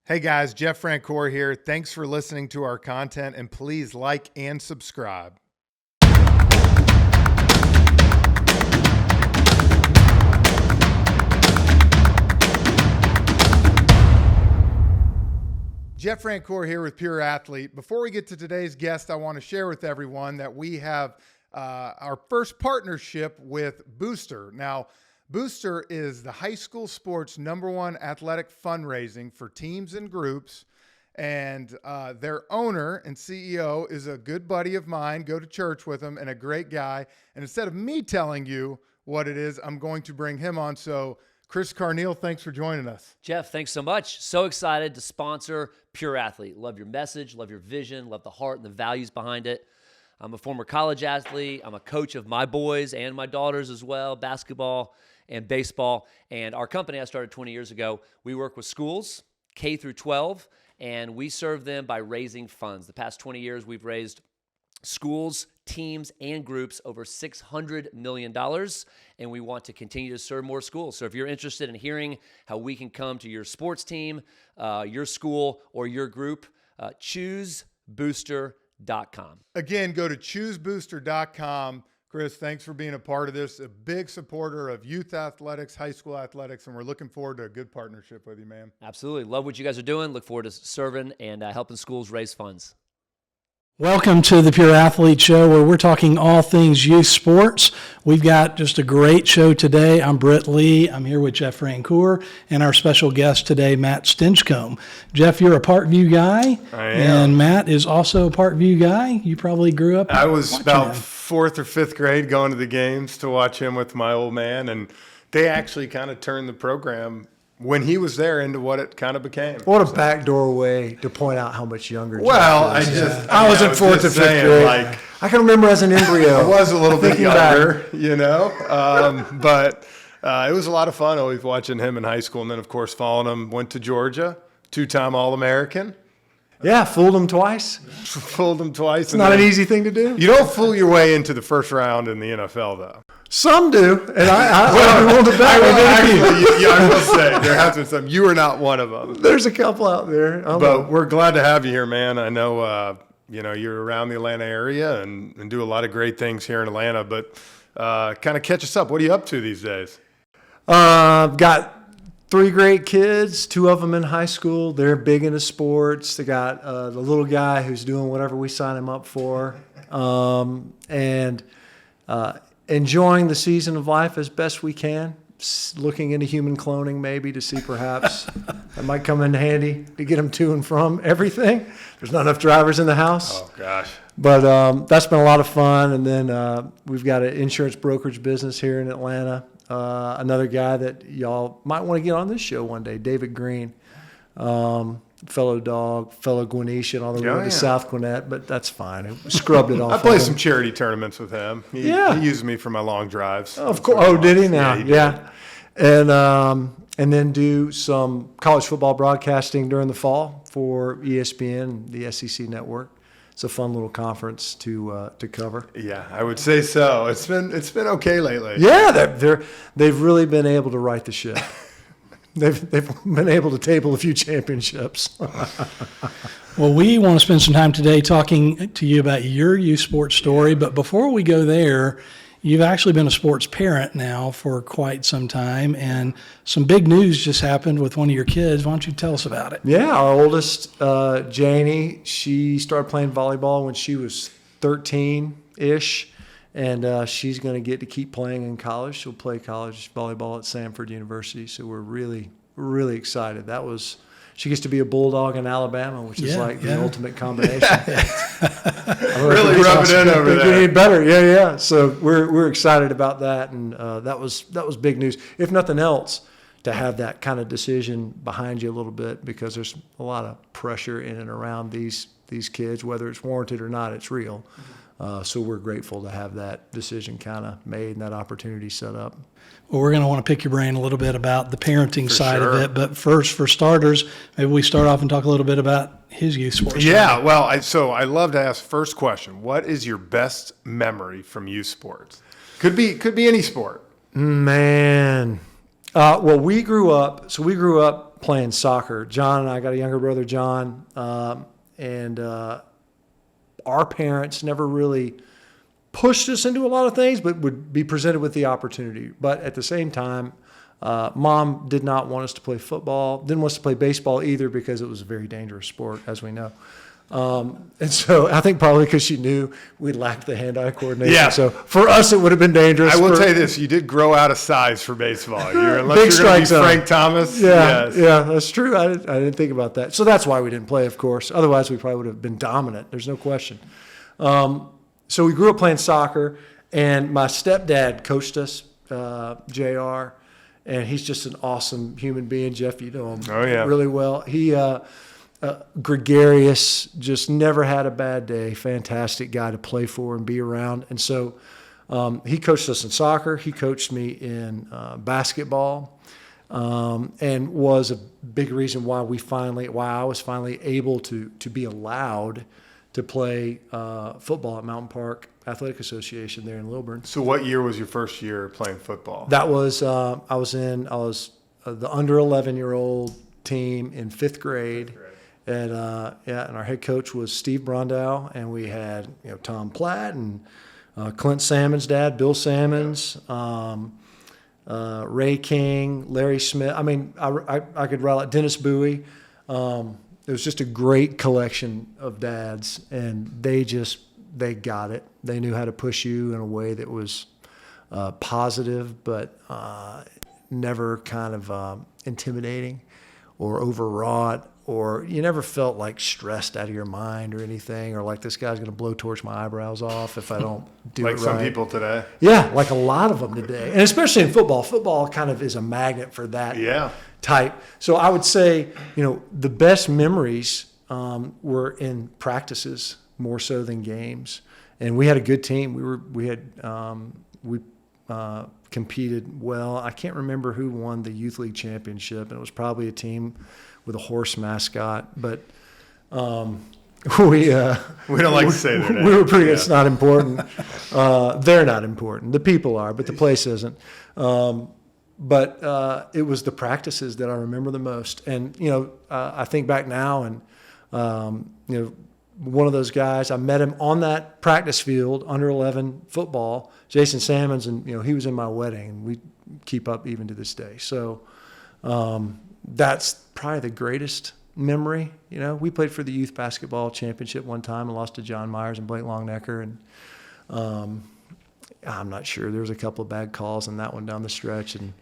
Hey guys, Jeff Francoeur here. Thanks for listening to our content, and please like and subscribe. Jeff Francoeur here with Pure Athlete. Before we get to today's guest, I want to share with everyone that we have our first partnership with Booster. Now, Booster is the high school sports #1 athletic fundraising for teams and groups. And their owner and CEO is a good buddy of mine. Go to church with him and a great guy. And instead of me telling you what it is, I'm going to bring him on. So Chris Carneal, thanks for joining us. Jeff, thanks so much. So excited to sponsor Pure Athlete. Love your message, love your vision, love the heart and the values behind it. I'm a former college athlete. I'm a coach of my boys and my daughters as well, basketball and baseball. And our company I started 20 years ago, we work with schools, K through 12, and we serve them by raising funds. The past 20 years, we've raised schools, teams, and groups over $600 million, and we want to continue to serve more schools. So if you're interested in hearing how we can come to your sports team, your school, or your group, choosebooster.com. Again, go to choosebooster.com. Chris, thanks for being a part of this. A big supporter of youth athletics, high school athletics, and we're looking forward to a good partnership with you, man. Absolutely. Love what you guys are doing. Look forward to serving and helping schools raise funds. Welcome to the Pure Athlete Show, where we're talking all things youth sports. We've got just a great show today. I'm Britt Lee. I'm here with Jeff Francoeur and our special guest today, Matt Stinchcomb. Jeff, you're a Parkview guy. I am. And Matt is also a Parkview guy. You probably grew up. I was about him. 4th or 5th grade going to the games to watch him with my old man, and they actually kind of turned the program when he was there into what it kind of became. What a backdoor way to point out how much younger. Well, Jeff is. I was in 4th or 5th grade. Like, I can remember as an embryo. I was a little bit Thinking younger, you know, but it was a lot of fun always watching him in high school. And then, of course, following him, went to Georgia, 2-time All-American. Yeah, fooled him twice. Fooled him twice. It's not an easy thing to do. You don't fool your way into the first round in the NFL, though. Some do, and I will to bet. I will say, there has been some. You are not one of them. There's a couple out there. But we're glad to have you here, man. I know, you're around the Atlanta area and do a lot of great things here in Atlanta. But kind of catch us up. What are you up to these days? I've got 3 great kids, 2 of them in high school. They're big into sports. They got the little guy who's doing whatever we sign him up for, and enjoying the season of life as best we can. Looking into human cloning maybe to see perhaps that might come in handy to get them to and from everything. There's not enough drivers in the house. Oh, gosh. But that's been a lot of fun. And then we've got an insurance brokerage business here in Atlanta. Another guy that y'all might want to get on this show one day, David Green, fellow dog, fellow Gwinnetian all the way to South Gwinnett, but that's fine. I scrubbed it off. I played some charity tournaments with him. He used me for my long drives. Of course. Oh, did he now? Yeah. And then do some college football broadcasting during the fall for ESPN, the SEC network. It's a fun little conference to cover. Yeah, I would say so. It's been okay lately. Yeah, they've really been able to right the ship. They've been able to table a few championships. Well, we want to spend some time today talking to you about your youth sports story. But before we go there, you've actually been a sports parent now for quite some time, and some big news just happened with one of your kids. Why don't you tell us about it? Yeah, our oldest, Janie, she started playing volleyball when she was 13-ish, and she's going to get to keep playing in college. She'll play college volleyball at Samford University, so we're really, really excited. She gets to be a Bulldog in Alabama, which is like the ultimate combination. Really rub it in over there. Any better, yeah. So we're excited about that, and that was big news. If nothing else, to have that kind of decision behind you a little bit, because there's a lot of pressure in and around these kids, whether it's warranted or not, it's real. So we're grateful to have that decision kind of made and that opportunity set up. Well, we're going to want to pick your brain a little bit about the parenting side of it. But first, for starters, maybe we start off and talk a little bit about his youth sports. Yeah, well, I love to ask first question. What is your best memory from youth sports? Could be any sport. Man. Well, we grew up up playing soccer. John and I got a younger brother, John, and our parents never really pushed us into a lot of things, but would be presented with the opportunity. But at the same time, Mom did not want us to play football, didn't want us to play baseball either because it was a very dangerous sport, as we know. And so I think probably because she knew we lacked the hand-eye coordination. Yeah. So for us, it would have been dangerous. I will tell you this: you did grow out of size for baseball. Unless Big you're going to be strike zone. Frank Thomas. Yeah, Yes. yeah, that's true. I didn't think about that. So that's why we didn't play, of course. Otherwise, we probably would have been dominant. There's no question. So we grew up playing soccer, and my stepdad coached us, JR, and he's just an awesome human being. Jeff, you know him really well. He gregarious, just never had a bad day, fantastic guy to play for and be around. And so he coached us in soccer. He coached me in basketball, and was a big reason why I was finally able to be allowed to play football at Mountain Park Athletic Association there in Lilburn. So what year was your first year playing football? That was I was the under 11-year-old team in fifth grade. And and our head coach was Steve Brondow, and we had Tom Platt and Clint Salmon's dad, Bill Salmons, Ray King, Larry Smith. I mean, I could rattle out Dennis Bowie. It was just a great collection of dads, and they got it. They knew how to push you in a way that was positive, but never kind of intimidating or overwrought, or you never felt like stressed out of your mind or anything, or like this guy's going to blowtorch my eyebrows off if I don't do it right. Like some people today. Yeah, like a lot of them today. And especially in football. Football kind of is a magnet for that type. So I would say, the best memories were in practices more so than games. And we had a good team. We competed well. I can't remember who won the Youth League championship, and it was probably a team with a horse mascot, but we don't like to say their name. We were pretty good. It's not important. They're not important. The people are, but the place isn't. But it was the practices that I remember the most. And I think back now, and one of those guys, I met him on that practice field, under 11 football, Jason Salmons, and he was in my wedding, and we keep up even to this day. So that's probably the greatest memory. We played for the youth basketball championship one time and lost to John Myers and Blake Longnecker, and I'm not sure. There was a couple of bad calls in that one down the stretch, and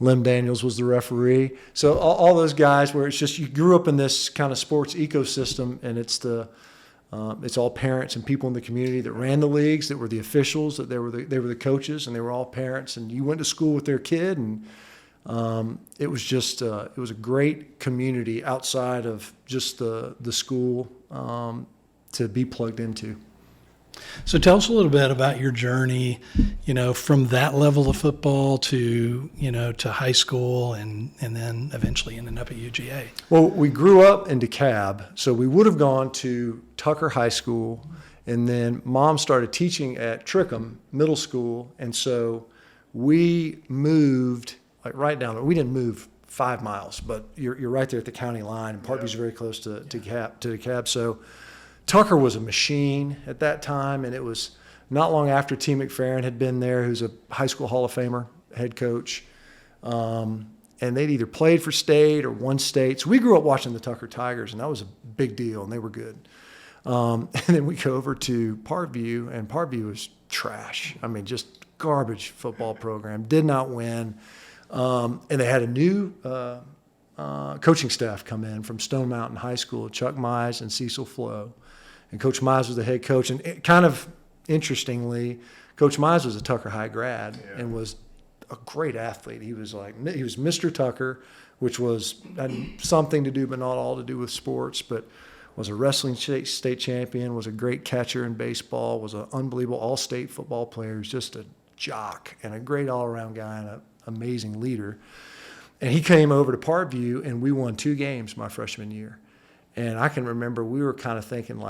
Lim Daniels was the referee. So all those guys, where it's just you grew up in this kind of sports ecosystem, and it's all parents and people in the community that ran the leagues, that were the officials, that they were the coaches, and they were all parents. And you went to school with their kid, and it was just it was a great community outside of just the school to be plugged into. So tell us a little bit about your journey, from that level of football to high school and then eventually ending up at UGA. Well, we grew up in DeKalb, so we would have gone to Tucker High School, and then Mom started teaching at Trickham Middle School, and so we moved right down there. We didn't move 5 miles, but you're right there at the county line, and Parkview's very close to DeKalb. So Tucker was a machine at that time, and it was not long after T. McFerrin had been there, who's a high school Hall of Famer, head coach. And they'd either played for state or won state. So we grew up watching the Tucker Tigers, and that was a big deal, and they were good. And then we go over to Parkview, and Parkview was trash. I mean, just garbage football program. Did not win. And they had a new coaching staff come in from Stone Mountain High School, Chuck Mize and Cecil Flo. And Coach Mize was the head coach. And kind of interestingly, Coach Mize was a Tucker High grad and was a great athlete. He was Mr. Tucker, which had something to do, but not all to do with sports, but was a wrestling state champion, was a great catcher in baseball, was an unbelievable all-state football player. He was just a jock and a great all-around guy and an amazing leader. And he came over to Parkview, and we won 2 games my freshman year. And I can remember we were kind of thinking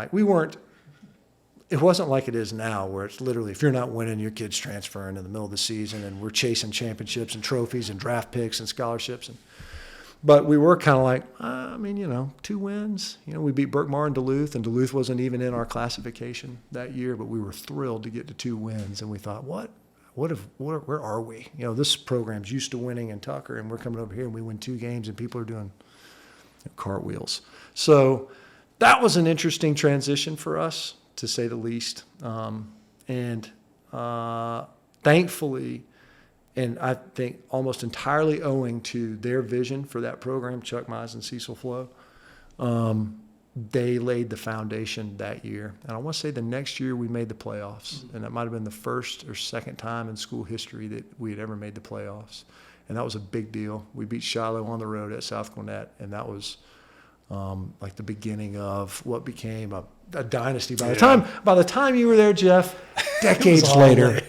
it wasn't like it is now, where it's literally, if you're not winning, your kid's transferring in the middle of the season, and we're chasing championships and trophies and draft picks and scholarships. And But we were kind of like, I mean, 2 wins. We beat Berkmar and Duluth wasn't even in our classification that year, but we were thrilled to get to 2 wins. And we thought, where are we? This program's used to winning in Tucker, and we're coming over here and we win 2 games and people are doing cartwheels. So that was an interesting transition for us, to say the least. And thankfully, and I think almost entirely owing to their vision for that program, Chuck Mize and Cecil Flo, they laid the foundation that year. And I want to say the next year we made the playoffs. And that might have been the first or second time in school history that we had ever made the playoffs. And that was a big deal. We beat Shiloh on the road at South Gwinnett, and that was like the beginning of what became a dynasty. By the time you were there, Jeff, decades later.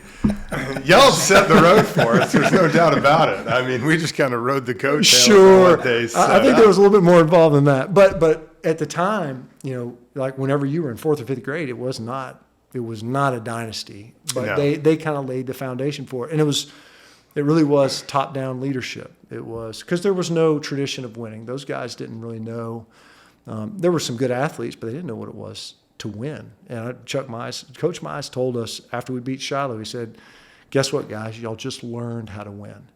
Y'all set the road for us. There's no doubt about it. I mean, we just kind of rode the coattails. Sure. Of what they set I think up. there was a little bit more involved than that. But at the time, like whenever you were in 4th or 5th grade, it was not a dynasty. But No. they kind of laid the foundation for it. And it really was top-down leadership. It was because there was no tradition of winning. Those guys didn't really know. There were some good athletes, but they didn't know what it was to win. And Coach Mize told us after we beat Shiloh, he said, guess what, guys? Y'all just learned how to win.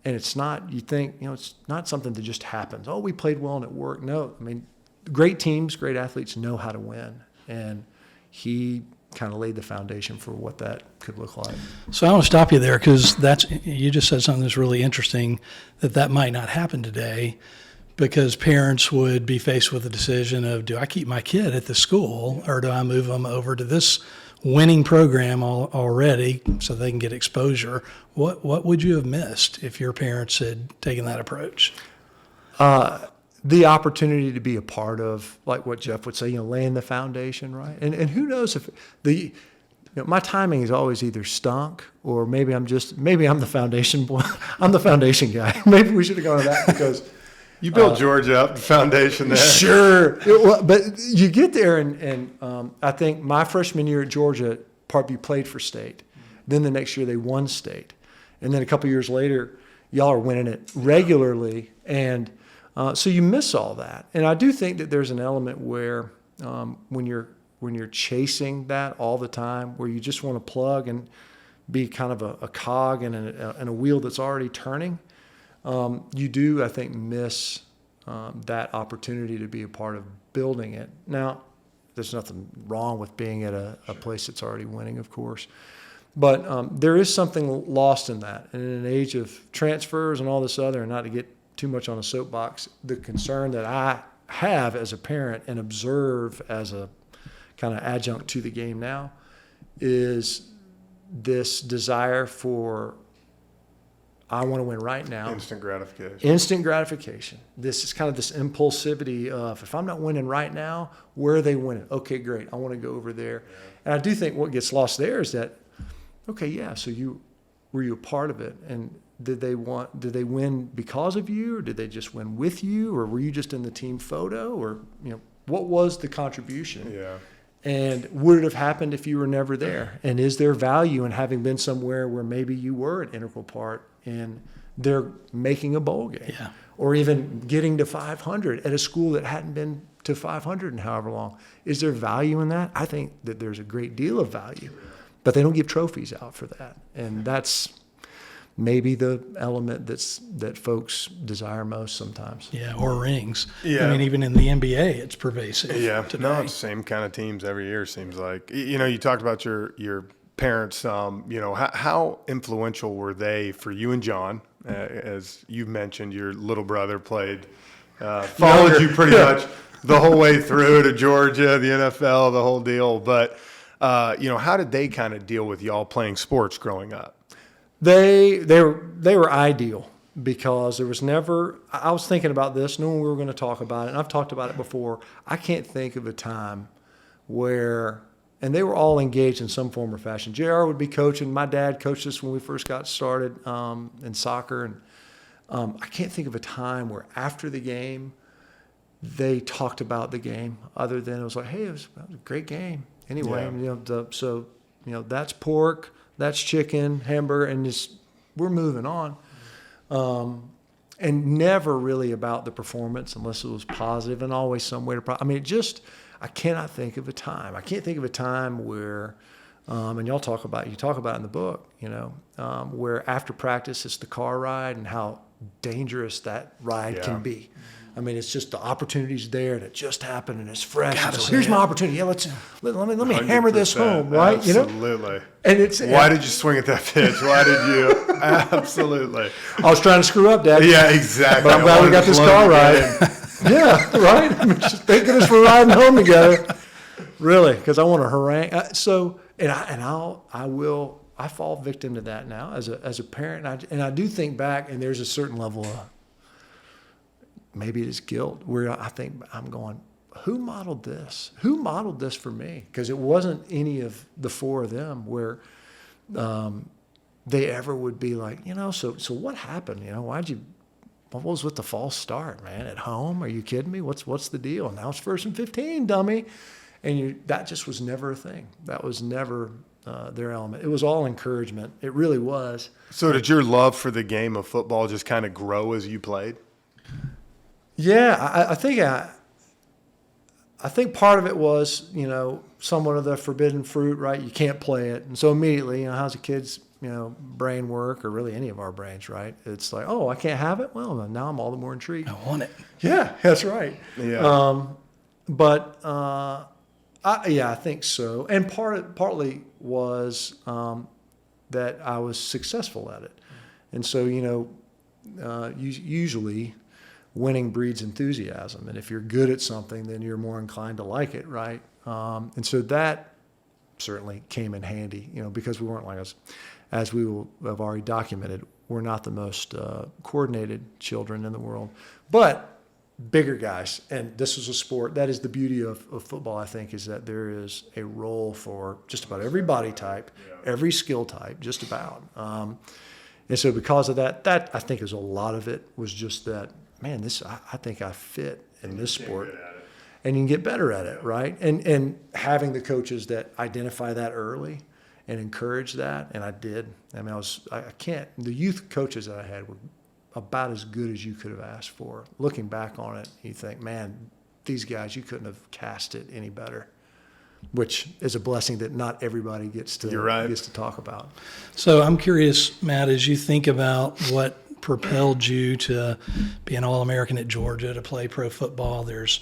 And it's not, you think, it's not something that just happens. Oh, we played well and it worked. No, I mean, great teams, great athletes know how to win. And he kind of laid the foundation for what that could look like. So I want to stop you there because you just said something that's really interesting, that might not happen today, because parents would be faced with the decision of, do I keep my kid at the school or do I move them over to this winning program already so they can get exposure? What would you have missed if your parents had taken that approach? The opportunity to be a part of, like what Jeff would say, laying the foundation, right? And who knows if my timing is always either stunk or maybe I'm the foundation boy. I'm the foundation guy. Maybe we should have gone to that because You built Georgia up, the foundation there. Sure. But you get there, and I think my freshman year at Georgia, Parkview played for state. Then the next year they won state. And then a couple years later, y'all are winning it regularly. And so you miss all that. And I do think that there's an element where when you're chasing that all the time, where you just want to plug and be kind of a cog in a wheel that's already turning, you do, I think, miss that opportunity to be a part of building it. Now, there's nothing wrong with being at a place that's already winning, of course. But there is something lost in that. And in an age of transfers and all this other, and not to get too much on a soapbox, the concern that I have as a parent and observe as a kind of adjunct to the game now is this desire for, I want to win right now. Instant gratification. Instant gratification. This is kind of this impulsivity of, if I'm not winning right now, where are they winning? Okay, great. I want to go over there. Yeah. And I do think what gets lost there is that, okay, yeah, so were you a part of it? And did they win because of you, or did they just win with you, or were you just in the team photo, or what was the contribution? Yeah. And would it have happened if you were never there? And is there value in having been somewhere where maybe you were an integral part in their making a bowl game, yeah, or even getting to 500 at a school that hadn't been to 500 in however long? Is there value in that? I think that there's a great deal of value, but they don't give trophies out for that. And that's maybe the element that folks desire most sometimes. Yeah, or rings. Yeah. I mean, even in the NBA, it's pervasive. Yeah, today. no, it's the same kind of teams every year, seems like. You talked about your parents. How influential were they for you and John? As you mentioned, your little brother followed you pretty much the whole way through to Georgia, the NFL, the whole deal. But, how did they kind of deal with y'all playing sports growing up? They were ideal, because there was never, I was thinking about this, knowing we were going to talk about it, and I've talked about it before. I can't think of a time where, and they were all engaged in some form or fashion. JR would be coaching. My dad coached us when we first got started in soccer. And I can't think of a time where after the game they talked about the game, other than it was like, hey, that was a great game. Anyway, Yeah. That's pork, that's chicken, hamburger, and just we're moving on. and never really about the performance unless it was positive, and always some way to. I mean, I cannot think of a time. I can't think of a time where, and you talk about it in the book, where after practice it's the car ride and how dangerous that ride can be. I mean, it's just the opportunity's there, and it just happened, and it's fresh. So here's my opportunity. Yeah, let me hammer this home, right? Absolutely. And it's why did you swing at that pitch? Why did you? Absolutely. I was trying to screw up, Dad. Yeah, exactly. But I'm glad we got this car ride. Yeah, right. I mean, just thank goodness we're riding home together. Really, because I want to harangue. I fall victim to that now as a parent, and I do think back, and there's a certain level of maybe it's guilt where I think I'm going, who modeled this? Who modeled this for me? Because it wasn't any of the four of them where they ever would be like, so what happened? What was with the false start, man? At home? Are you kidding me? What's the deal? Now it's 1st and 15, dummy. And that just was never a thing. That was never their element. It was all encouragement. It really was. So did your love for the game of football just kind of grow as you played? Yeah, I think part of it was, somewhat of the forbidden fruit, right? You can't play it. And so immediately, how's a kid's, brain work, or really any of our brains, right? It's like, oh, I can't have it? Well, now I'm all the more intrigued. I want it. Yeah, that's right. Yeah. I think so. And partly was that I was successful at it. And so, usually winning breeds enthusiasm. And if you're good at something, then you're more inclined to like it, right? And so that certainly came in handy, because we weren't like us, as we will have already documented, we're not the most coordinated children in the world, but bigger guys. And this is a sport. That is the beauty of football, I think, is that there is a role for just about every body type, every skill type, just about. And so because of that I think is a lot of it was just that, man, I think I fit in this sport. And you can get better at it, right? And having the coaches that identify that early and encourage that, and I did. I mean, the youth coaches that I had were about as good as you could have asked for. Looking back on it, you think, man, these guys, you couldn't have cast it any better, which is a blessing that not everybody gets to talk about. So I'm curious, Matt, as you think about what propelled you to be an All-American at Georgia, to play pro football, there's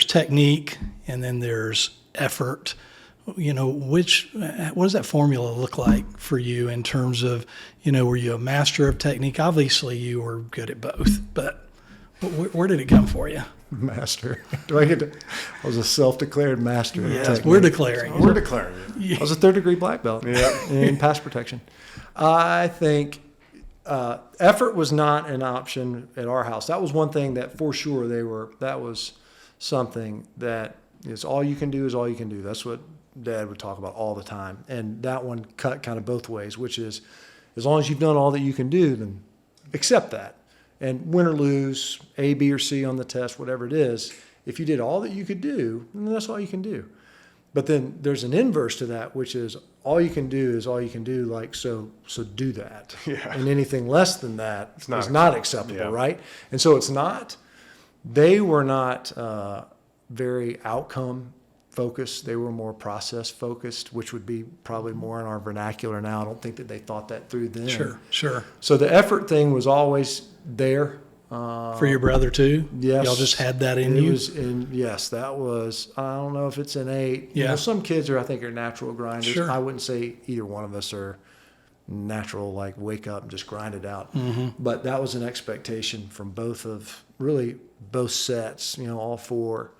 technique and then there's effort. What does that formula look like for you in terms of, were you a master of technique? Obviously you were good at both, but where did it come for you? Master. I was a self-declared master. Yes, of technique. we're declaring. We're declaring it. I was a 3rd-degree black belt in pass protection. I think effort was not an option at our house. That was one thing that for sure that was something that is all you can do is all you can do. That's what Dad would talk about all the time. And that one cut kind of both ways, which is as long as you've done all that you can do, then accept that. And win or lose, A, B, or C on the test, whatever it is, if you did all that you could do, then that's all you can do. But then there's an inverse to that, which is all you can do is all you can do, like, so do that. Yeah. And anything less than that is not acceptable, right? And so they were not very outcome focused. They were more process focused, which would be probably more in our vernacular now. I don't think that they thought that through then. Sure. So the effort thing was always there. For your brother too? Yes. Y'all just had that in it you? Yes, that was, I don't know if it's innate. Yeah. Some kids I think are natural grinders. Sure. I wouldn't say either one of us are natural, like wake up and just grind it out. Mm-hmm. But that was an expectation from both sets, all four.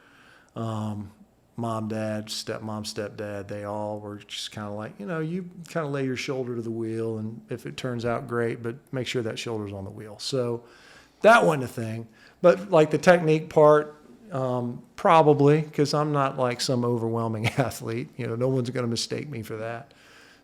Mom, dad, stepmom, stepdad, they all were just kind of like, you kind of lay your shoulder to the wheel, and if it turns out, great, but make sure that shoulder's on the wheel. So that wasn't a thing. But like the technique part, probably, because I'm not like some overwhelming athlete. No one's going to mistake me for that.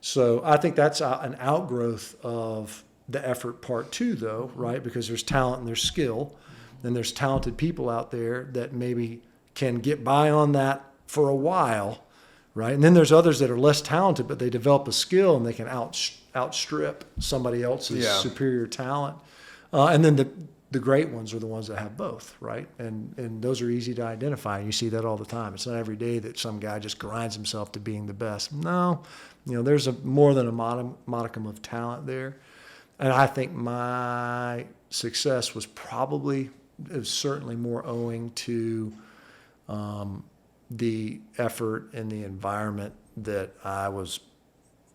So I think that's an outgrowth of the effort part too, though, right? Because there's talent and there's skill, and there's talented people out there that maybe can get by on that for a while, right? And then there's others that are less talented, but they develop a skill and they can outstrip somebody else's superior talent. And then the great ones are the ones that have both, right? And those are easy to identify. You see that all the time. It's not every day that some guy just grinds himself to being the best. No, there's more than a modicum of talent there. And I think my success was certainly more owing to the effort and the environment that I was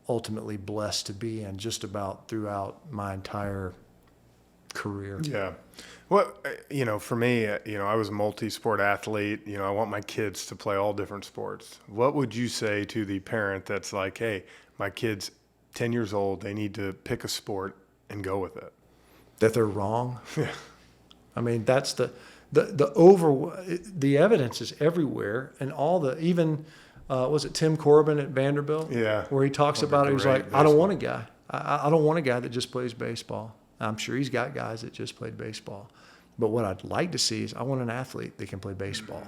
ultimately blessed to be in just about throughout my entire career. Yeah. Well, for me, I was a multi-sport athlete. I want my kids to play all different sports. What would you say to the parent that's like, hey, my kid's 10 years old, they need to pick a sport and go with it? That they're wrong? Yeah. I mean, that's the evidence is everywhere, and even was it Tim Corbin at Vanderbilt? Yeah. Where he talks about it. He's like, I don't want a guy. I don't want a guy that just plays baseball. I'm sure he's got guys that just played baseball. But what I'd like to see is I want an athlete that can play baseball.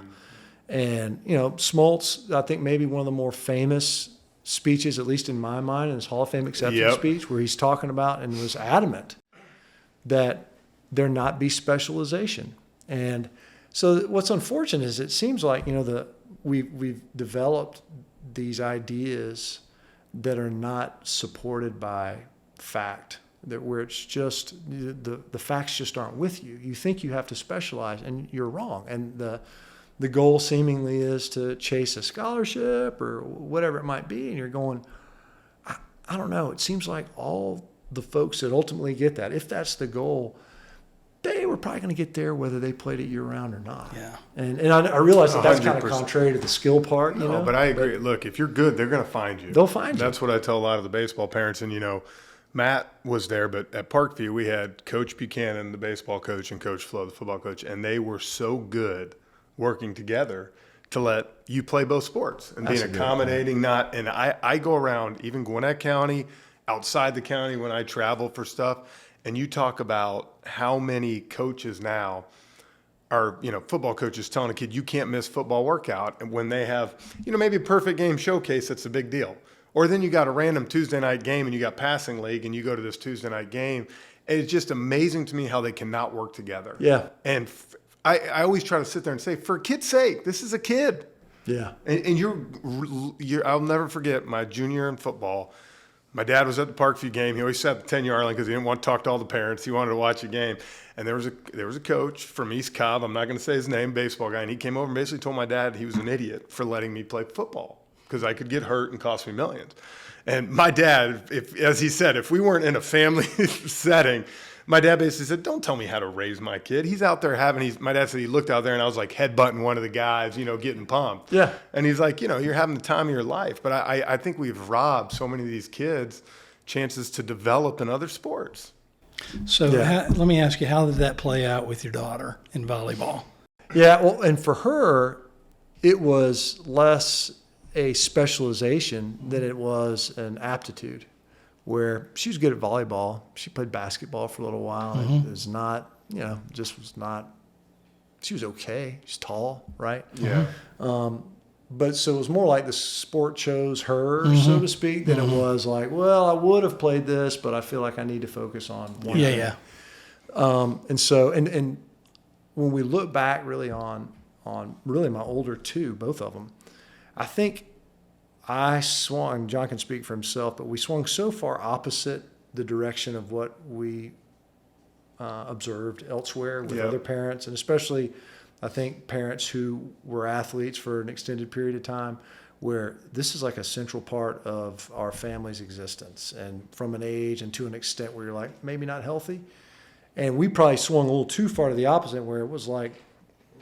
And, Smoltz, I think maybe one of the more famous speeches, at least in my mind, in his Hall of Fame acceptance speech, where he's talking about and was adamant that there not be specialization. And so what's unfortunate is it seems like, we've developed these ideas that are not supported by fact, that where it's just the facts just aren't with you. You think you have to specialize, and you're wrong. And the goal seemingly is to chase a scholarship or whatever it might be, and you're going, I don't know. It seems like all the folks that ultimately get that, if that's the goal, they were probably going to get there whether they played it year-round or not. Yeah. And I realize that's kind of 100%. contrary to the skill part, No, but I agree. Look, if you're good, they're going to find you. They'll find you. That's what I tell a lot of the baseball parents. And, Matt was there, but at Parkview, we had Coach Buchanan, the baseball coach, and Coach Flo, the football coach, and they were so good working together to let you play both sports and being accommodating. And I go around, even Gwinnett County, outside the county when I travel for stuff, and you talk about how many coaches now are, football coaches telling a kid, you can't miss football workout. And when they have, maybe a perfect game showcase, that's a big deal. Or then you got a random Tuesday night game and you got passing league and you go to this Tuesday night game. And it's just amazing to me how they cannot work together. Yeah. And I always try to sit there and say, for a kid's sake, this is a kid. Yeah. And you're I'll never forget my junior in football. My dad was at the Parkview game. He always sat at the 10-yard line because he didn't want to talk to all the parents. He wanted to watch a game. And there was a coach from East Cobb. I'm not going to say his name, baseball guy. And he came over and basically told my dad he was an idiot for letting me play football because I could get hurt and cost me millions. And my dad, as he said, if we weren't in a family setting, my dad basically said, don't tell me how to raise my kid. He's out there my dad said he looked out there and I was like headbutting one of the guys, getting pumped. Yeah. And he's like, you're having the time of your life. But I think we've robbed so many of these kids chances to develop in other sports. So let me ask you, how did that play out with your daughter in volleyball? Yeah, well, and for her, it was less a specialization than it was an aptitude, where she was good at volleyball. She played basketball for a little while. Mm-hmm. It was not, she was okay. She's tall, right? Yeah. But so it was more like the sport chose her, so to speak, than it was like, well, I would have played this, but I feel like I need to focus on one thing. Yeah. And so, and when we look back really on really my older two, both of them, I think I swung, John can speak for himself, but we swung so far opposite the direction of what we observed elsewhere with other parents, and especially I think parents who were athletes for an extended period of time, where this is like a central part of our family's existence, and from an age and to an extent where you're like, maybe not healthy. And we probably swung a little too far to the opposite, where it was like,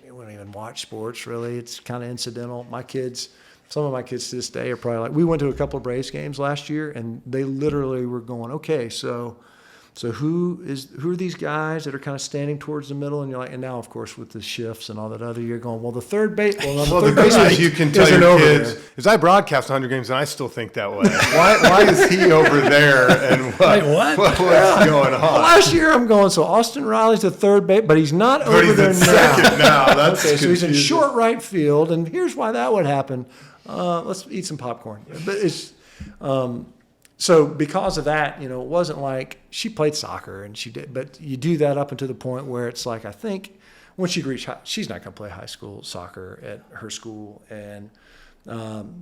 we don't even watch sports really. It's kind of incidental. Some of my kids to this day are probably like, we went to a couple of Braves games last year and they literally were going, okay, so who are these guys that are kind of standing towards the middle? And you're like, and now of course with the shifts and all that other, you're going, well, the third base, The thing you can tell your kids is I broadcast 100 games and I still think that way. Why is he over there and what's going on? Well, last year I'm going, so Austin Riley's the third base, but he's not But over he's there in now. second now. That's Okay, so he's in confusing. short right field, and here's why that would happen. Let's eat some popcorn. But it's, So because of that, it wasn't like she played soccer and she did, but you do that up until the point where it's like, I think when she'd reach high, she's not going to play high school soccer at her school. And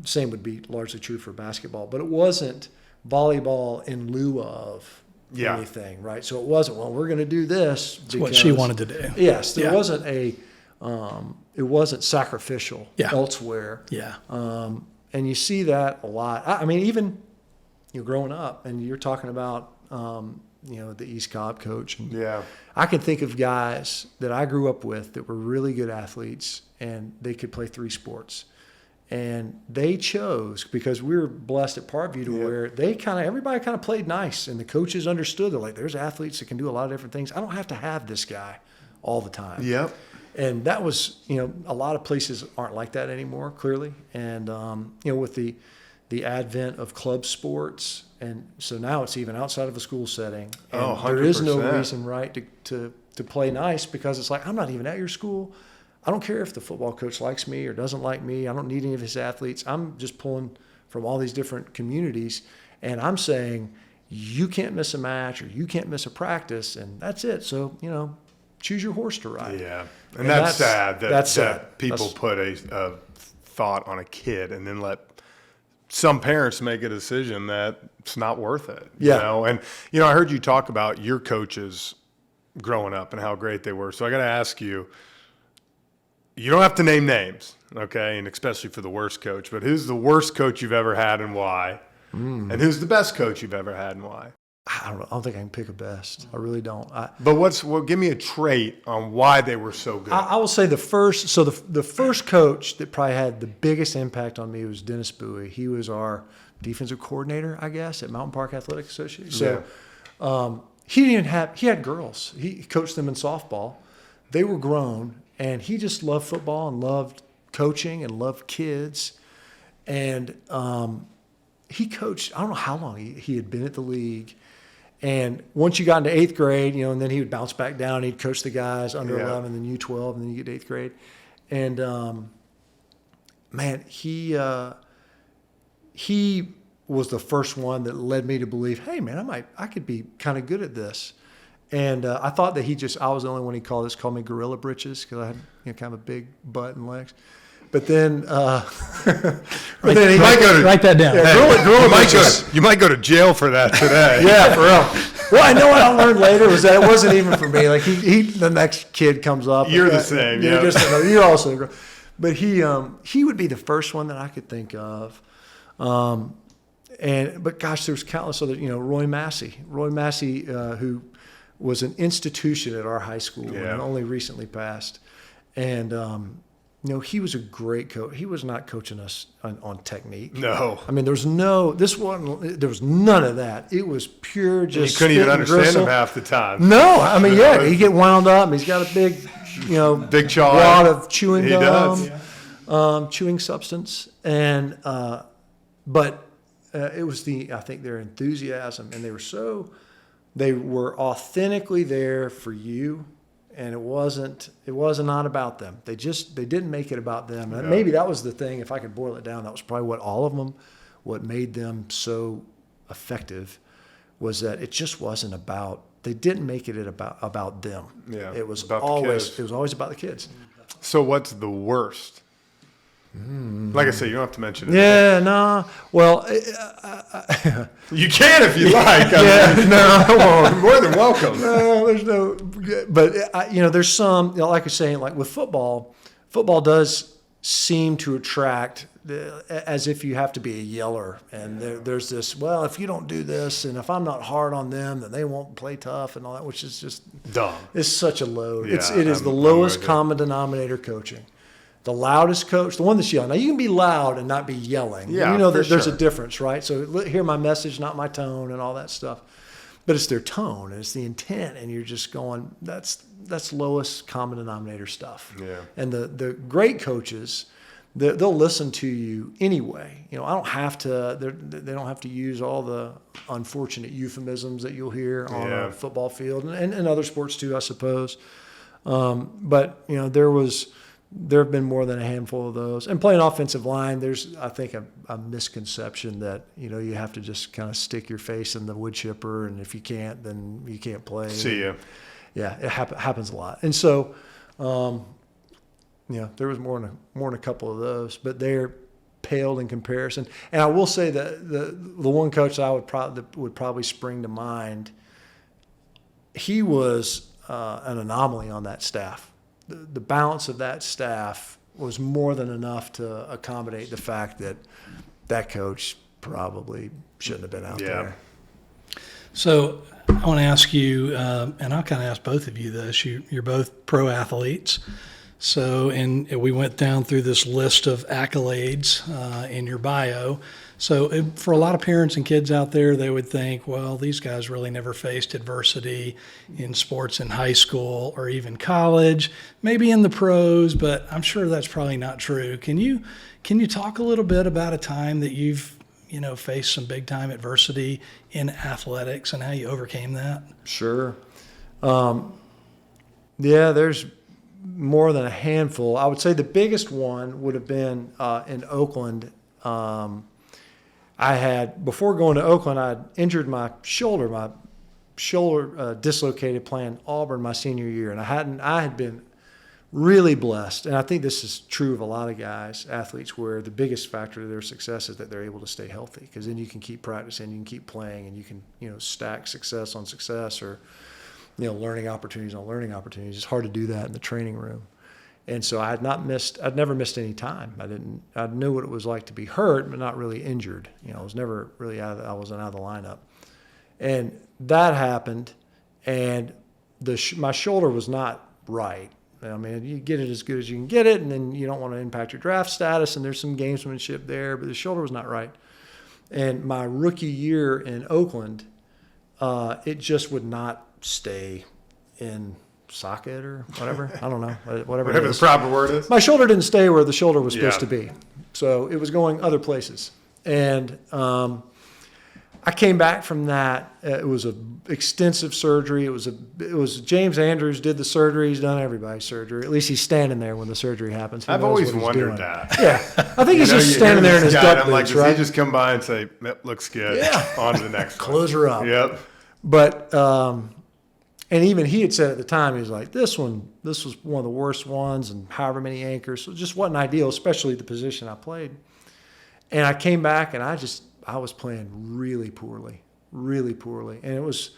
same would be largely true for basketball, but it wasn't volleyball in lieu of anything, right? So it wasn't, well, we're going to do this. It's what she wanted to do. Yes. There wasn't it wasn't sacrificial elsewhere. Yeah. And you see that a lot. I mean, even you're growing up and you're talking about, the East Cobb coach. And I can think of guys that I grew up with that were really good athletes and they could play 3 sports. And they chose, because we were blessed at Parkview to where everybody kind of played nice and the coaches understood. They're like, there's athletes that can do a lot of different things. I don't have to have this guy all the time. Yep. And that was, a lot of places aren't like that anymore, clearly. And, with the advent of club sports, and so now it's even outside of a school setting. And there is no reason, right, to play nice, because it's like, I'm not even at your school. I don't care if the football coach likes me or doesn't like me. I don't need any of his athletes. I'm just pulling from all these different communities, and I'm saying you can't miss a match or you can't miss a practice, and that's it. So, choose your horse to ride. Yeah, and that's sad that people that's, put a thought on a kid and then let some parents make a decision that it's not worth it. And I heard you talk about your coaches growing up and how great they were. So I got to ask you. You don't have to name names, okay, and especially for the worst coach, but who's the worst coach you've ever had and why? And who's the best coach you've ever had and why? I don't know. I don't think I can pick a best. I really don't. But give me a trait on why they were so good. I will say the first coach that probably had the biggest impact on me was Dennis Bowie. He was our defensive coordinator, I guess, at Mountain Park Athletic Association. So he had girls. He coached them in softball. They were grown. And he just loved football and loved coaching and loved kids. And he coached, I don't know how long he had been at the league. And once you got into 8th grade, and then he would bounce back down. He'd coach the guys under 11, then U12, and then you get to 8th grade. And, he was the first one that led me to believe, hey, man, I could be kind of good at this. And I thought that I was the only one he called me gorilla britches, because I had kind of a big butt and legs. But then, write that down. Yeah, you might go to jail for that today. Yeah, for real. Well, I know what I learned later was that it wasn't even for me. Like the next kid comes up. You're the same. You're also, but he would be the first one that I could think of. But gosh, there's countless other. Roy Massey, who was an institution at our high school and only recently passed. And, he was a great coach. He was not coaching us on technique. No. I mean, there was none of that. It was pure just you couldn't even understand him half the time. No. I mean, he'd get wound up. He's got a big, big chaw. wad of chewing gum, He does. chewing substance. And, but it was I think their enthusiasm, and they were authentically there for you, and it wasn't not about them. They didn't make it about them. And maybe that was the thing. If I could boil it down, that was probably what made them so effective, was that it just wasn't about. They didn't make it about them. Yeah, it was about always about the kids. So what's the worst? Like I said, you don't have to mention it. Yeah, no. Well, you can if you like. You're more than welcome. No, there's no. But there's some. Like you're saying, like with football does seem to attract, as if you have to be a yeller, and there's this. Well, if you don't do this, and if I'm not hard on them, then they won't play tough and all that, which is just dumb. It's such a load. Yeah, it is the lowest common denominator coaching. The loudest coach, the one that's yelling. Now, you can be loud and not be yelling. Yeah, there's a difference, right? So hear my message, not my tone, and all that stuff. But it's their tone, and it's the intent, and you're just going, that's lowest common denominator stuff. Yeah. And the great coaches, they'll listen to you anyway. I don't have to. They don't have to use all the unfortunate euphemisms that you'll hear on a football field, and other sports too, I suppose. But there was. there have been more than a handful of those. And playing offensive line, there's, I think, a misconception that, you have to just kind of stick your face in the wood chipper, and if you can't, then you can't play. See ya. Yeah, it happens a lot. And so, there was more than a couple of those, but they're paled in comparison. And I will say that the one coach that would probably spring to mind, he was an anomaly on that staff. The balance of that staff was more than enough to accommodate the fact that that coach probably shouldn't have been out there. So I want to ask you, and I'll kind of ask both of you this. You're both pro athletes. So, and we went down through this list of accolades in your bio. So for a lot of parents and kids out there, they would think, well, these guys really never faced adversity in sports in high school or even college, maybe in the pros, but I'm sure that's probably not true. Can you talk a little bit about a time that you've, faced some big time adversity in athletics and how you overcame that? Sure. There's more than a handful. I would say the biggest one would have been in Oakland. Before going to Oakland, I injured my shoulder dislocated playing Auburn my senior year. And I had been really blessed. And I think this is true of a lot of guys, athletes, where the biggest factor to their success is that they're able to stay healthy, because then you can keep practicing, you can keep playing, and you can, stack success on success, or, learning opportunities on learning opportunities. It's hard to do that in the training room. And so I'd never missed any time. I knew what it was like to be hurt, but not really injured. I was never really I wasn't out of the lineup. And that happened, and my shoulder was not right. I mean, you get it as good as you can get it, and then you don't want to impact your draft status, and there's some gamesmanship there, but the shoulder was not right. And my rookie year in Oakland, it just would not stay in socket or whatever. I don't know. Whatever the proper word is. My shoulder didn't stay where the shoulder was supposed to be. So it was going other places. And I came back from that. It was an extensive surgery. It was James Andrews did the surgery. He's done everybody's surgery. At least he's standing there when the surgery happens. I've always wondered that. Yeah. I think he's just standing there in his duck boots, does right? he just come by and say, looks good. Yeah. On to the next one. Close her up. Yep. But and even he had said at the time, he was like, this was one of the worst ones, and however many anchors. So it just wasn't ideal, especially the position I played. And I came back, and I was playing really poorly. And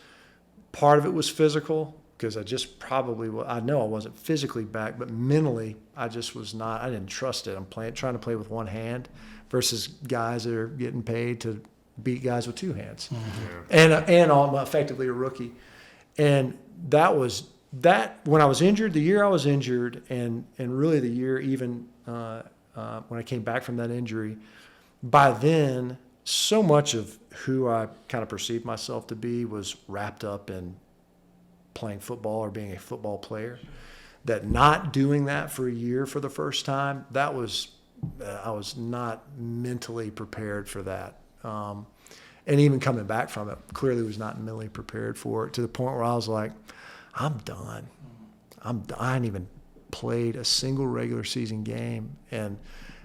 part of it was physical, because I know I wasn't physically back, but mentally I just was not. I didn't trust it. I'm trying to play with one hand versus guys that are getting paid to beat guys with two hands. Mm-hmm. And I'm effectively a rookie. And that was when I was injured, the year I was injured, and really the year even when I came back from that injury, by then so much of who I kind of perceived myself to be was wrapped up in playing football or being a football player, that not doing that for a year for the first time, I was not mentally prepared for that. And even coming back from it, clearly was not mentally prepared for it, to the point where I was like, I'm done. I hadn't even played a single regular season game. And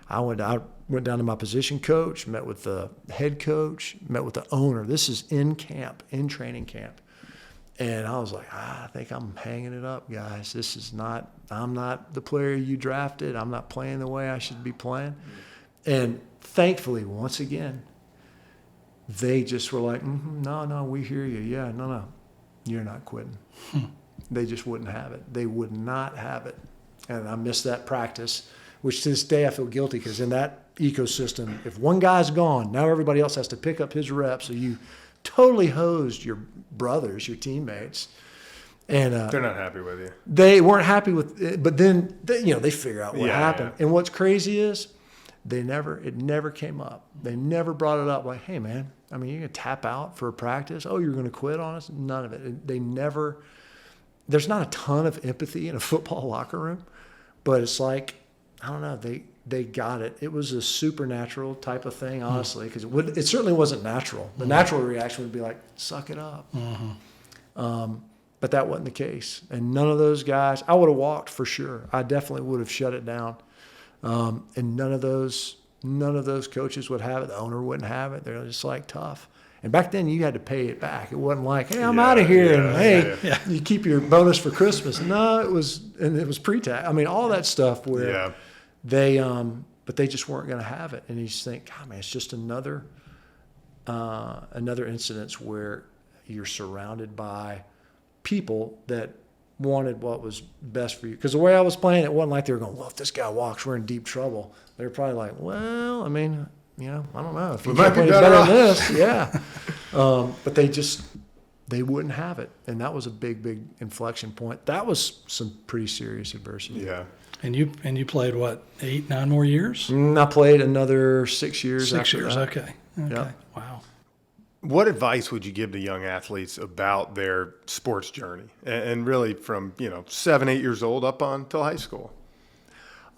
I went down to my position coach, met with the head coach, met with the owner. This is in training camp. And I was like, I think I'm hanging it up, guys. I'm not the player you drafted. I'm not playing the way I should be playing. And thankfully, once again, they just were like, no, we hear you. Yeah, no, you're not quitting. They just wouldn't have it. They would not have it. And I missed that practice, which to this day I feel guilty, because in that ecosystem, if one guy's gone, now everybody else has to pick up his reps. So you totally hosed your brothers, your teammates. And they're not happy with you. They weren't happy with it, but then they figure out what happened. Yeah. And what's crazy is it never came up. They never brought it up like, hey man, you're going to tap out for a practice? Oh, you're going to quit on us? None of it. There's not a ton of empathy in a football locker room, but it's like, I don't know, they got it. It was a supernatural type of thing, honestly, because it certainly wasn't natural. The natural reaction would be like, suck it up. But that wasn't the case. And none of those guys, I would have walked for sure. I definitely would have shut it down. And none of those coaches would have it. The owner wouldn't have it. They're just like tough. And back then you had to pay it back. It wasn't like, hey, I'm out of here. And hey, you keep your bonus for Christmas. No, it was pre-tax. I mean, all that stuff where they, but they just weren't going to have it. And you just think, God, man, it's just another incidence where you're surrounded by people that wanted what was best for you. Because the way I was playing, it wasn't like they were going, well, if this guy walks, we're in deep trouble. They were probably like, well, I mean, I don't know. If you can't play better than this, but they wouldn't have it. And that was a big inflection point. That was some pretty serious adversity. Yeah. And you played what, 8, 9 more years? I played another 6 years. 6 years. That. Okay. Yep. Wow. What advice would you give to young athletes about their sports journey, and really from 7, 8 years old up until high school?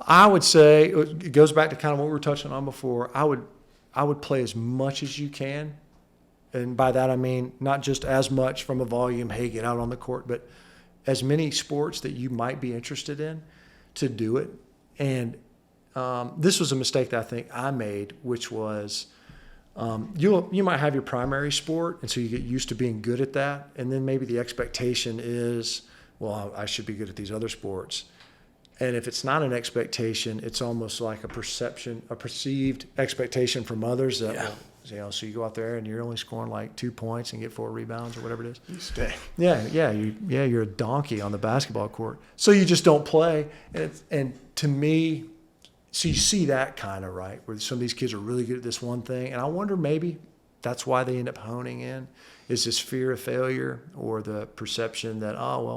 I would say it goes back to kind of what we were touching on before. I would play as much as you can, and by that I mean not just as much from a volume, hey, get out on the court, but as many sports that you might be interested in, to do it. And this was a mistake that I think I made, which was you might have your primary sport, and so you get used to being good at that, and then maybe the expectation is, well, I should be good at these other sports. And if it's not an expectation, it's almost like a perceived expectation from others that, so you go out there and you're only scoring like 2 points and get 4 rebounds or whatever it is. You stay. You're a donkey on the basketball court. So you just don't play. And to me, so you see that kind of, right, where some of these kids are really good at this one thing. And I wonder maybe that's why they end up honing in, is this fear of failure or the perception that,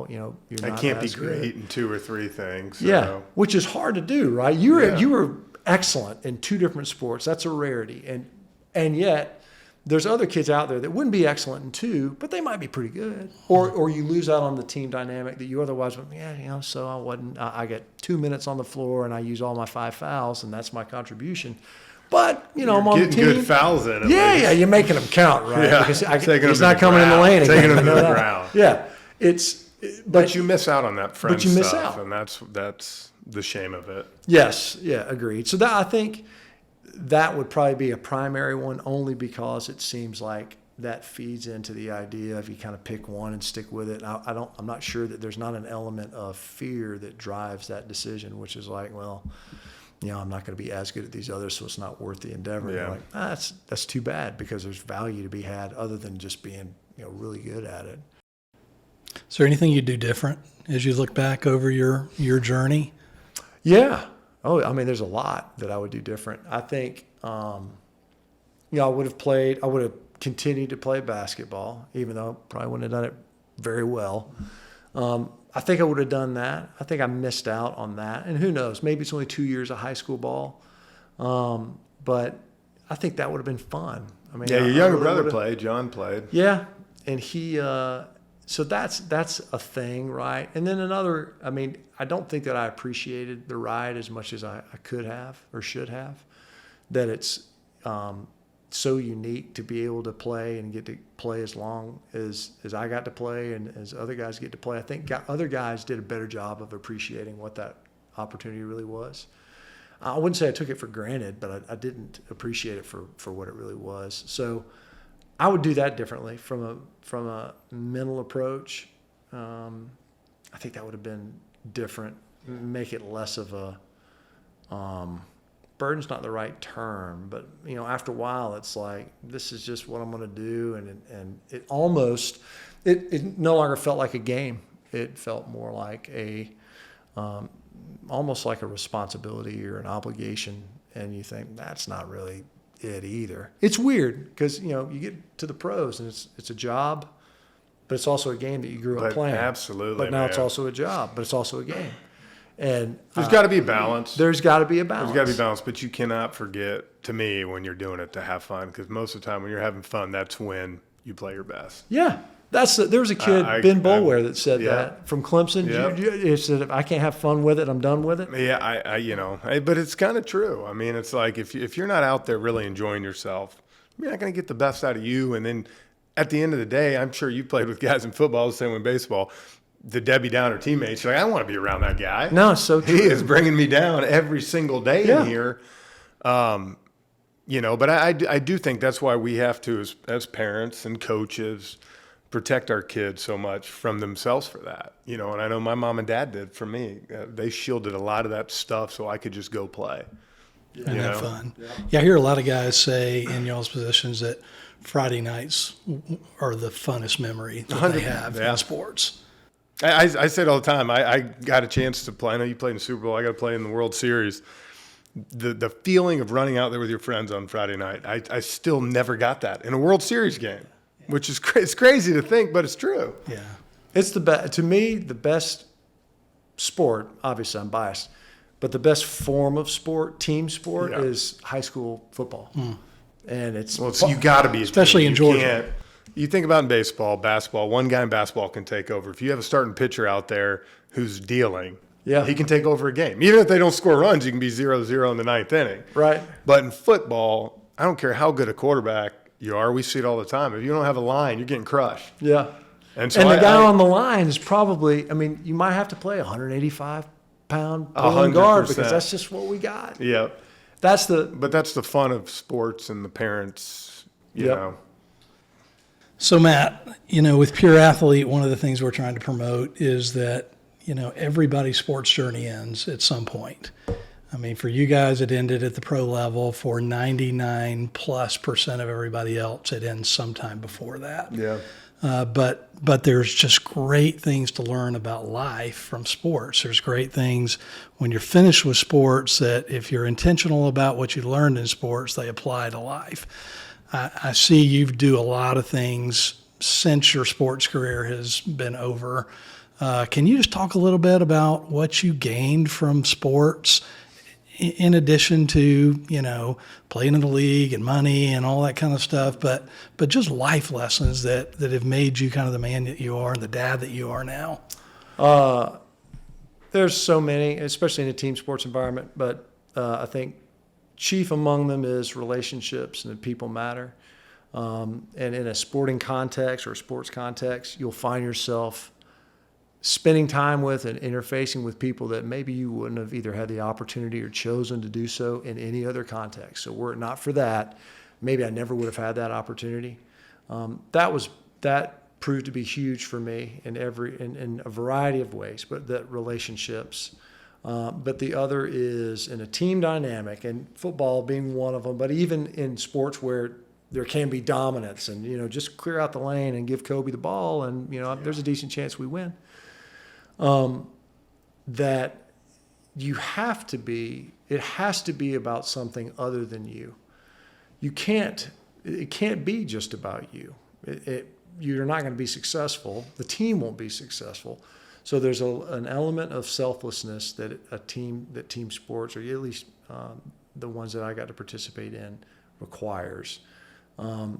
you're not. I can't be as good. great in 2 or 3 things. Yeah, which is hard to do, right? You were excellent in 2 different sports. That's a rarity. And yet there's other kids out there that wouldn't be excellent in 2, but they might be pretty good. Or you lose out on the team dynamic that you otherwise would, so I wasn't. I get 2 minutes on the floor and I use all my 5 fouls, and that's my contribution. But, I'm on the team. Getting good fouls in at least. You're making them count, right? Yeah, Because he's not coming in the lane again. Taking them to the ground. Yeah, But you miss out on that friend you miss stuff, out. and that's the shame of it. Yes, agreed. So that, I think that would probably be a primary one, only because it seems like that feeds into the idea of you kind of pick one and stick with it. And I'm not sure that there's not an element of fear that drives that decision, which is like, well, I'm not going to be as good at these others, so it's not worth the endeavor. Yeah. You're like, that's too bad, because there's value to be had other than just being really good at it. Is there anything you do different as you look back over your journey? Yeah. Oh, I mean, there's a lot that I would do different. I think, I would have continued to play basketball, even though I probably wouldn't have done it very well. I think I would have done that. I think I missed out on that. And who knows, maybe it's only 2 years of high school ball. But I think that would have been fun. I mean, your younger brother played. John played. Yeah. And he, so that's a thing, right? And then another, I mean, I don't think that I appreciated the ride as much as I could have or should have, that it's so unique to be able to play and get to play as long as I got to play and as other guys get to play. I think other guys did a better job of appreciating what that opportunity really was. I wouldn't say I took it for granted, but I didn't appreciate it for what it really was. So I would do that differently from a mental approach. I think that would have been different, make it less of a burden's not the right term, but after a while it's like, this is just what I'm going to do. And it almost, it no longer felt like a game. It felt more like almost like a responsibility or an obligation. And you think that's not really it either. It's weird because, you get to the pros and it's a job, but it's also a game that you grew up playing. Absolutely. But now it's also a job, but it's also a game. And there's got to be balance. There's got to be a balance. There's got to be balance, but you cannot forget, to me, when you're doing it, to have fun, because most of the time when you're having fun, that's when you play your best. Yeah. There was a kid, Ben Boulware, that said that from Clemson. Yeah. He said, if I can't have fun with it, I'm done with it. Yeah, but it's kind of true. I mean, it's like if you're not out there really enjoying yourself, you're not going to get the best out of you, and then at the end of the day, I'm sure you've played with guys in football, the same with baseball. The Debbie Downer teammates, you're like, I want to be around that guy. No, so true. He is bringing me down every single day Yeah. in here. But I do think that's why we have to, as parents and coaches, protect our kids so much from themselves for that. And I know my mom and dad did for me. They shielded a lot of that stuff so I could just go play. And have fun. Yeah, I hear a lot of guys say in y'all's positions that Friday nights are the funnest memory that they have in sports. I say it all the time. I got a chance to play. I know you played in the Super Bowl. I got to play in the World Series. The feeling of running out there with your friends on Friday night, I still never got that in a World Series game, which is it's crazy to think, but it's true. Yeah. It's the best. To me, the best sport, obviously I'm biased, but the best form of sport, team sport, is high school football. And it's you got to be, especially in Georgia. You think about in baseball, basketball, one guy in basketball can take over. If you have a starting pitcher out there who's dealing, he can take over a game. Even if they don't score runs, you can be 0-0 in the ninth inning. Right. But in football, I don't care how good a quarterback you are. We see it all the time. If you don't have a line, you're getting crushed. Yeah. And so the guy on the line is probably, you might have to play 185-pound pulling guard because that's just what we got. Yeah. But that's the fun of sports and the parents, you know. So, Matt, with Pure Athlete, one of the things we're trying to promote is that, everybody's sports journey ends at some point. For you guys, it ended at the pro level. For 99+% of everybody else, it ends sometime before that. Yeah. But there's just great things to learn about life from sports. There's great things when you're finished with sports that if you're intentional about what you learned in sports, they apply to life. I see you do a lot of things since your sports career has been over. Can you just talk a little bit about what you gained from sports in addition to, playing in the league and money and all that kind of stuff, but just life lessons that have made you kind of the man that you are and the dad that you are now? There's so many, especially in a team sports environment, but I think chief among them is relationships and that people matter. And in a sporting context or a sports context, you'll find yourself spending time with and interfacing with people that maybe you wouldn't have either had the opportunity or chosen to do so in any other context. So were it not for that, maybe I never would have had that opportunity. That proved to be huge for me in a variety of ways, but that relationships. But the other is in a team dynamic, and football being one of them, but even in sports where there can be dominance and, just clear out the lane and give Kobe the ball and, there's a decent chance we win. That it has to be about something other than you. It can't be just about you. You're not going to be successful. The team won't be successful. So there's an element of selflessness that team sports, or at least the ones that I got to participate in, requires.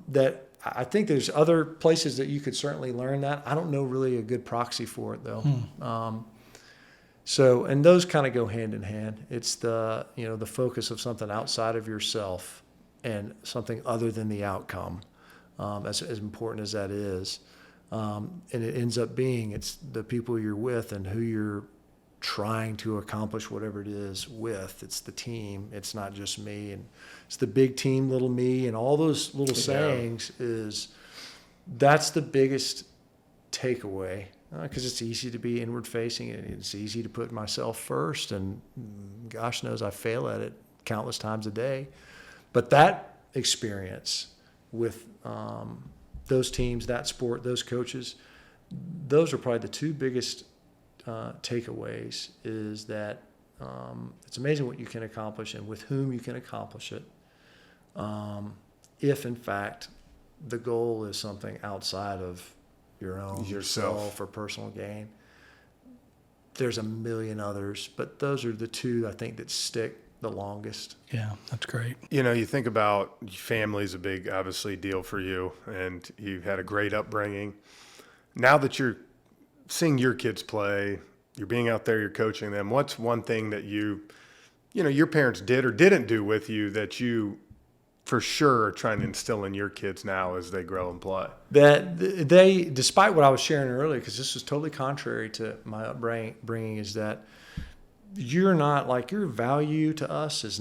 That I think there's other places that you could certainly learn that. I don't know really a good proxy for it though. And those kind of go hand in hand. It's the focus of something outside of yourself and something other than the outcome, as important as that is. And it ends up being, it's the people you're with and who you're trying to accomplish whatever it is with. It's the team. It's not just me. And it's the big team, little me, and all those little sayings that's the biggest takeaway, because it's easy to be inward facing and it's easy to put myself first. And gosh knows I fail at it countless times a day. But that experience with those teams, that sport, those coaches, those are probably the two biggest takeaways, is that it's amazing what you can accomplish and with whom you can accomplish it. If in fact the goal is something outside of your own yourself or personal gain, there's a million others, but those are the two I think that stick the longest. Yeah, that's great. You think about family's a big, obviously, deal for you, and you've had a great upbringing. Now that you're seeing your kids play, you're being out there, you're coaching them, what's one thing that your parents did or didn't do with you that you for sure are trying to instill in your kids now as they grow and play? That they, despite what I was sharing earlier, because this was totally contrary to my upbringing, is that you're not, like, your value to us has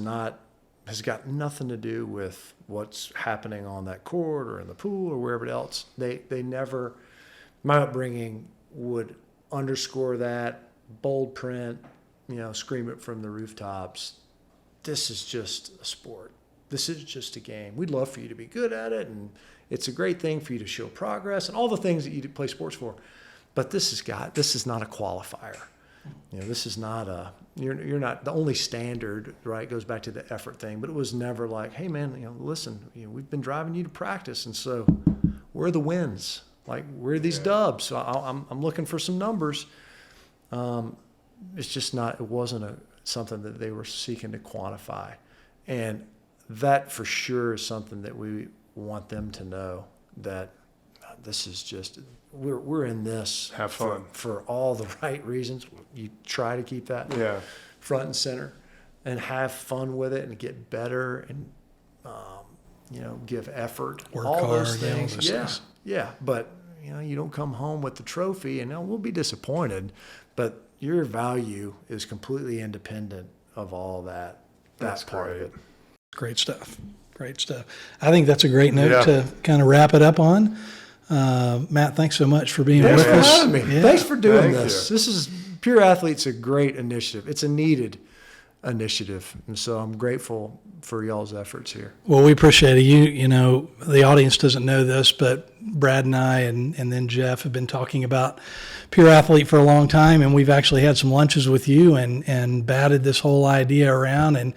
got nothing to do with what's happening on that court or in the pool or wherever else. They never, my upbringing would underscore that, bold print, scream it from the rooftops. This is just a sport. This is just a game. We'd love for you to be good at it, and it's a great thing for you to show progress and all the things that you play sports for. But this is not a qualifier. This is not you're not the only standard, right? It goes back to the effort thing, but it was never like, hey man, listen, we've been driving you to practice, and so where are the wins? Like, where are these dubs? So I'm looking for some numbers. It's just not. It wasn't something that they were seeking to quantify, and that for sure is something that we want them to know, that this is just, we're in this. Have fun. For all the right reasons. You try to keep that front and center and have fun with it and get better and, give effort. Work all those hard, things. all those things. Yeah. But, you don't come home with the trophy, and we'll be disappointed, but your value is completely independent of all that. That's part of it. Great stuff. Great stuff. I think that's a great note to kind of wrap it up on. Matt, thanks so much for being Thanks with for us. having me. Yeah. Thanks for doing Thank this. you. This is Pure Athlete's a great initiative. It's a needed initiative, and so I'm grateful for y'all's efforts here. Well, we appreciate it. The audience doesn't know this, but Brad and I and then Jeff have been talking about Pure Athlete for a long time, and we've actually had some lunches with you and batted this whole idea around, and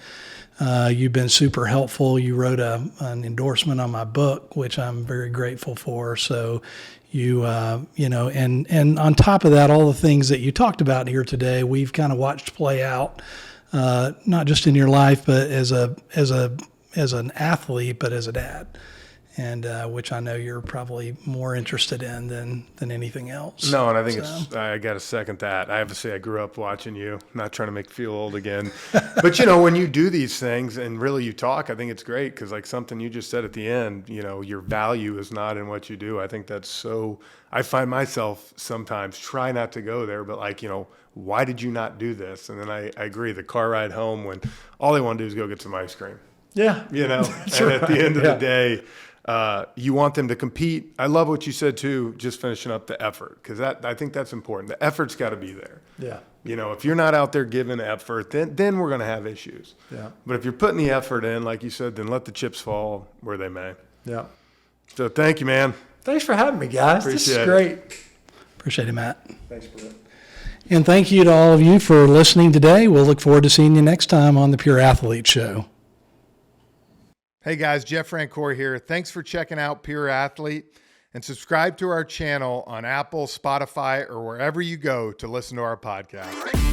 you've been super helpful. You wrote an endorsement on my book, which I'm very grateful for. So and on top of that, all the things that you talked about here today, we've kind of watched play out, not just in your life, but as an athlete, but as a dad, and which I know you're probably more interested in than anything else. No, and I think I got to second that. I have to say I grew up watching you, not trying to make you feel old again. But, when you do these things and really you talk, I think it's great because, like something you just said at the end, your value is not in what you do. I think that's so – I find myself sometimes try not to go there, but why did you not do this? And then I agree, the car ride home when all they want to do is go get some ice cream. Yeah. And at the end of the day – you want them to compete. I love what you said too, just finishing up the effort, because I think that's important. The effort's got to be there. Yeah. If you're not out there giving effort, then we're going to have issues. Yeah. But if you're putting the effort in, like you said, then let the chips fall where they may. Yeah. So thank you, man. Thanks for having me, guys. This is great. Appreciate it, Matt. Thanks, Brett. And thank you to all of you for listening today. We'll look forward to seeing you next time on the Pure Athlete Show. Hey guys, Jeff Rancour here. Thanks for checking out Pure Athlete, and subscribe to our channel on Apple, Spotify, or wherever you go to listen to our podcast.